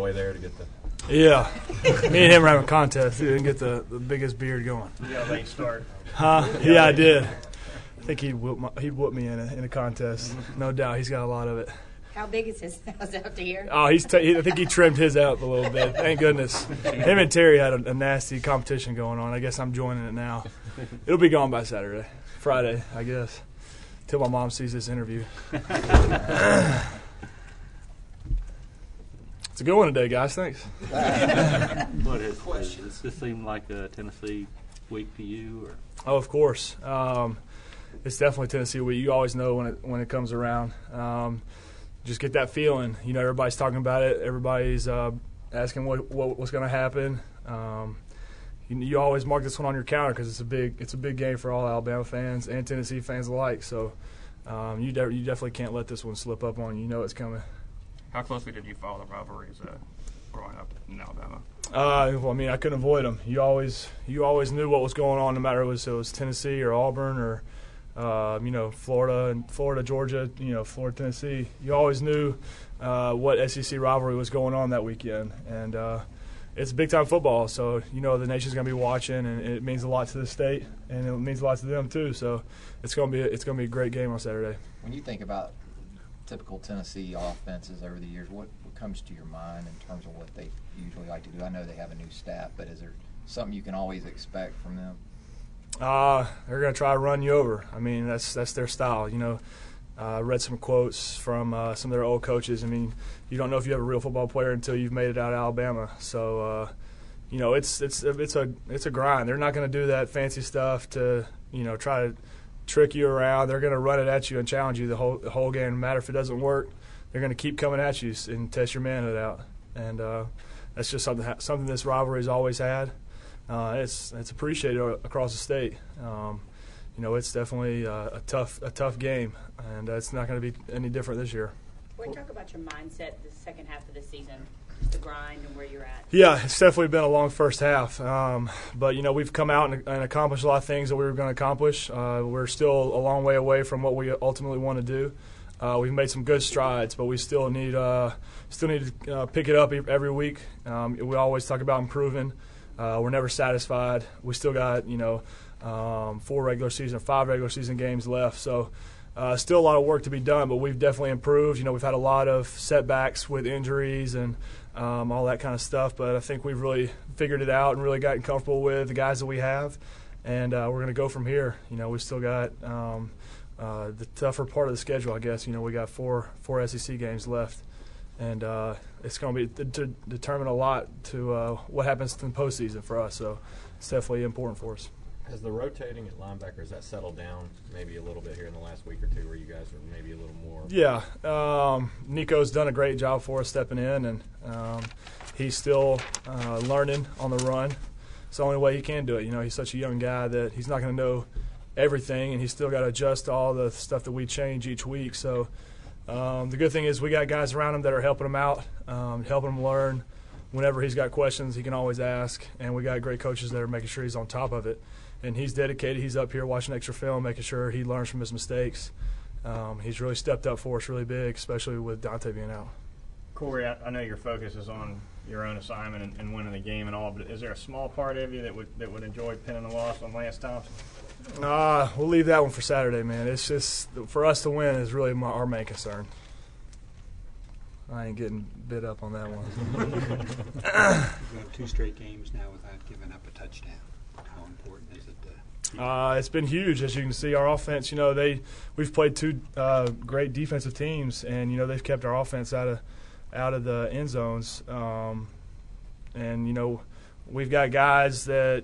way there to get the. Yeah, me and him were having a contest. He didn't get the biggest beard going. You got a late start. Huh? Yeah, I did. I think he'd whoop me in a contest. No doubt, he's got a lot of it. How big is his house out here? Oh, I think he trimmed his out a little bit. Thank goodness. Him and Terry had a nasty competition going on. I guess I'm joining it now. It'll be gone by Friday, I guess, till my mom sees this interview. It's a good one today, guys. Thanks. What is questions? Does this seem like a Tennessee week to you? Or? Oh, of course. It's definitely Tennessee week. You always know when it comes around. Just get that feeling. You know, everybody's talking about it. Everybody's asking what's going to happen. You always mark this one on your calendar because it's a big game for all Alabama fans and Tennessee fans alike. So you definitely can't let this one slip up on you. You know it's coming. How closely did you follow the rivalries growing up in Alabama? Well, I mean, I couldn't avoid them. You always knew what was going on, no matter if it was Tennessee or Auburn or Florida, Georgia, Florida, Tennessee. You always knew what SEC rivalry was going on that weekend, and it's big-time football. So the nation's going to be watching, and it means a lot to the state, and it means a lot to them too. So it's going to be a great game on Saturday. When you think about typical Tennessee offenses over the years, what comes to your mind in terms of what they usually like to do? I know they have a new staff, but is there something you can always expect from them? They're going to try to run you over. I mean, that's their style. I read some quotes from some of their old coaches. I mean, you don't know if you have a real football player until you've made it out of Alabama. So, it's a grind. They're not going to do that fancy stuff to try to trick you around. They're going to run it at you and challenge you the whole game. No matter if it doesn't work, they're going to keep coming at you and test your manhood out. And that's just something this rivalry has always had. It's appreciated across the state. It's definitely a tough game, and it's not going to be any different this year. Can we talk about your mindset the second half of the season, just the grind and where you're at? Yeah, it's definitely been a long first half. But, we've come out and accomplished a lot of things that we were going to accomplish. We're still a long way away from what we ultimately want to do. We've made some good strides, but we still need to pick it up every week. We always talk about improving. We're never satisfied. We still got, 5 regular season games left. So still a lot of work to be done, but we've definitely improved. We've had a lot of setbacks with injuries and all that kind of stuff, but I think we've really figured it out and really gotten comfortable with the guys that we have, and we're going to go from here. We've still got the tougher part of the schedule, I guess. We got four SEC games left. And it's going to be to determine a lot to what happens in the postseason for us. So it's definitely important for us. Has the rotating at linebacker, has that settled down maybe a little bit here in the last week or two where you guys are maybe a little more? Yeah. Nico's done a great job for us stepping in, and he's still learning on the run. It's the only way he can do it. He's such a young guy that he's not going to know everything, and he's still got to adjust to all the stuff that we change each week. So the good thing is we got guys around him that are helping him out, helping him learn. Whenever he's got questions, he can always ask, and we got great coaches that are making sure he's on top of it. And he's dedicated. He's up here watching extra film, making sure he learns from his mistakes. He's really stepped up for us really big, especially with Dante being out. Cory, I know your focus is on your own assignment and winning the game and all, but is there a small part of you that would enjoy pinning the loss on Lance Thompson? We'll leave that one for Saturday, man. It's just for us to win is really our main concern. I ain't getting bit up on that one. You've got 2 straight games now without giving up a touchdown. How important is it? It's been huge, as you can see. Our offense, we've played 2 great defensive teams, and they've kept our offense out of the end zones. And we've got guys that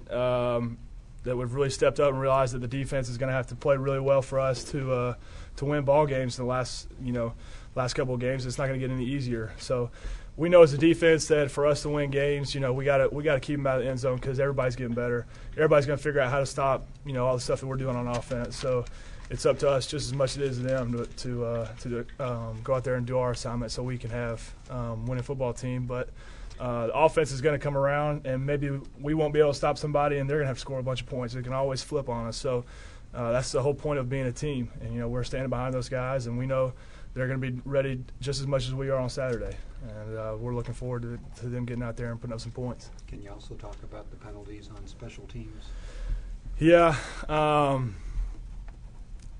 have really stepped up and realized that the defense is going to have to play really well for us to win ball games in the last couple of games. It's not going to get any easier. So we know as a defense that for us to win games, we got to keep them out of the end zone because everybody's getting better. Everybody's going to figure out how to stop, all the stuff that we're doing on offense. So it's up to us just as much as it is to them to go out there and do our assignment so we can have winning football team. But the offense is going to come around, and maybe we won't be able to stop somebody, and they're going to have to score a bunch of points. It can always flip on us. So that's the whole point of being a team. And, you know, we're standing behind those guys, and we know they're going to be ready just as much as we are on Saturday. And we're looking forward to them getting out there and putting up some points. Can you also talk about the penalties on special teams? Yeah,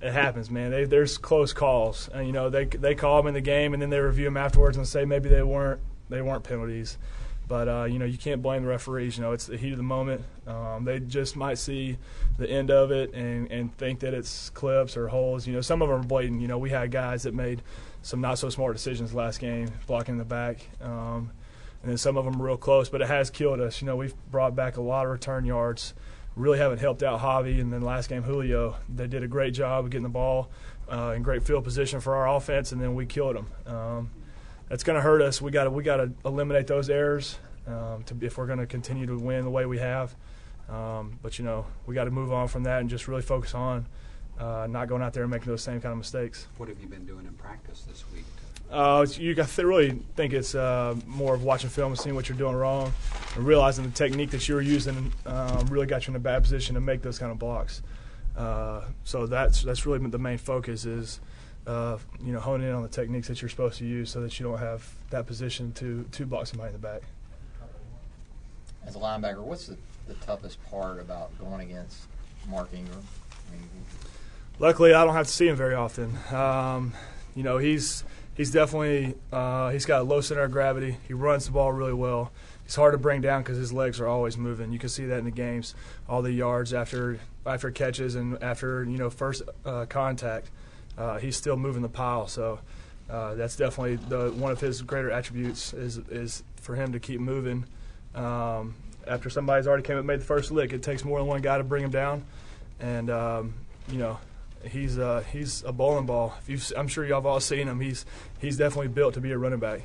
it happens, man. There's close calls, and you know they call them in the game, and then they review them afterwards and say maybe they weren't penalties. But you know, you can't blame the referees. You know, it's the heat of the moment. They just might see the end of it and think that it's clips or holes. You know, some of them are blatant. You know, we had guys that made some not so smart decisions last game, blocking the back, and then some of them real close. But it has killed us. You know, we've brought back a lot of return yards. Really haven't helped out Javi, and then last game Julio. They did a great job of getting the ball in great field position for our offense, and then we killed them. That's going to hurt us. We got to eliminate those errors if we're going to continue to win the way we have. But you know, we got to move on from that and just really focus on not going out there and making those same kind of mistakes. What have you been doing in practice this week? You really think it's more of watching film and seeing what you're doing wrong and realizing the technique that you were using really got you in a bad position to make those kind of blocks. So that's really the main focus is you know, honing in on the techniques that you're supposed to use so that you don't have that position to block somebody in the back. As a linebacker, what's the toughest part about going against Mark Ingram? I mean, luckily, I don't have to see him very often. You know, he's definitely he's got a low center of gravity. He runs the ball really well. He's hard to bring down because his legs are always moving. You can see that in the games, all the yards after catches and after, you know, first contact. He's still moving the pile. So that's definitely one of his greater attributes is for him to keep moving. After somebody's already came up and made the first lick, it takes more than one guy to bring him down. And you know, he's a bowling ball. I'm sure y'all have all seen him. He's definitely built to be a running back.